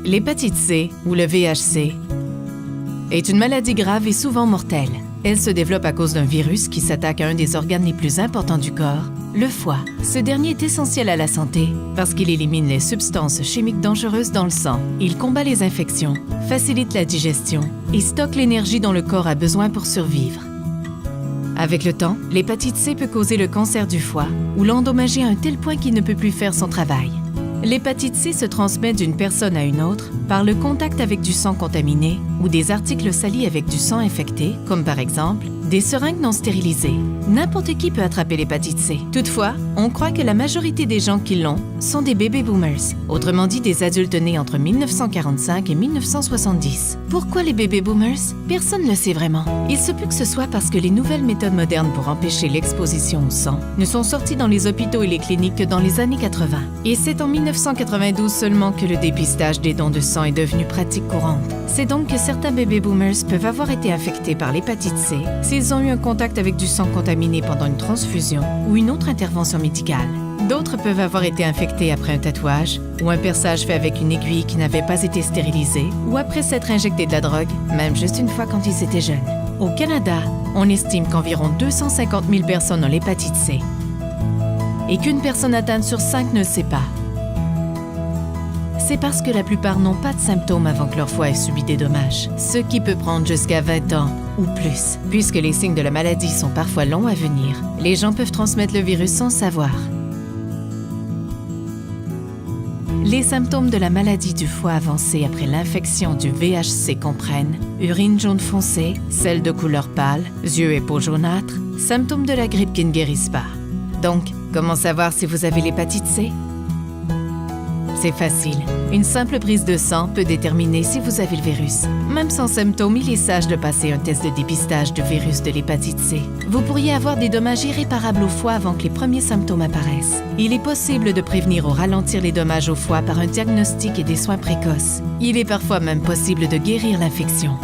L'hépatite C, ou le VHC, est une maladie grave et souvent mortelle. Elle se développe à cause d'un virus qui s'attaque à un des organes les plus importants du corps, le foie. Ce dernier est essentiel à la santé parce qu'il élimine les substances chimiques dangereuses dans le sang. Il combat les infections, facilite la digestion et stocke l'énergie dont le corps a besoin pour survivre. Avec le temps, l'hépatite C peut causer le cancer du foie ou l'endommager à un tel point qu'il ne peut plus faire son travail. L'hépatite C se transmet d'une personne à une autre par le contact avec du sang contaminé ou des articles salis avec du sang infecté, comme par exemple des seringues non stérilisées. N'importe qui peut attraper l'hépatite C. Toutefois, on croit que la majorité des gens qui l'ont sont des baby boomers, autrement dit des adultes nés entre 1945 et 1970. Pourquoi les baby boomers? Personne ne le sait vraiment. Il se peut que ce soit parce que les nouvelles méthodes modernes pour empêcher l'exposition au sang ne sont sorties dans les hôpitaux et les cliniques que dans les années 80. Et c'est en 1992 seulement que le dépistage des dons de sang est devenu pratique courante. C'est donc que certains baby boomers peuvent avoir été infectés par l'hépatite C s'ils ont eu un contact avec du sang contaminé pendant une transfusion ou une autre intervention médicale. D'autres peuvent avoir été infectés après un tatouage ou un perçage fait avec une aiguille qui n'avait pas été stérilisée ou après s'être injecté de la drogue, même juste une fois quand ils étaient jeunes. Au Canada, on estime qu'environ 250 000 personnes ont l'hépatite C et qu'une personne atteinte sur 5 ne le sait pas. C'est parce que la plupart n'ont pas de symptômes avant que leur foie ait subi des dommages, ce qui peut prendre jusqu'à 20 ans ou plus. Puisque les signes de la maladie sont parfois longs à venir, les gens peuvent transmettre le virus sans savoir. Les symptômes de la maladie du foie avancée après l'infection du VHC comprennent urine jaune foncé, selle de couleur pâle, yeux et peau jaunâtres, symptômes de la grippe qui ne guérissent pas. Donc, comment savoir si vous avez l'hépatite C? C'est facile. Une simple prise de sang peut déterminer si vous avez le virus. Même sans symptômes, il est sage de passer un test de dépistage du virus de l'hépatite C. Vous pourriez avoir des dommages irréparables au foie avant que les premiers symptômes apparaissent. Il est possible de prévenir ou ralentir les dommages au foie par un diagnostic et des soins précoces. Il est parfois même possible de guérir l'infection.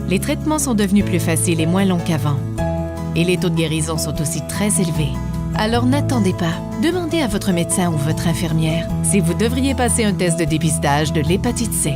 Les traitements sont devenus plus faciles et moins longs qu'avant. Et les taux de guérison sont aussi très élevés. Alors n'attendez pas. Demandez à votre médecin ou votre infirmière si vous devriez passer un test de dépistage de l'hépatite C.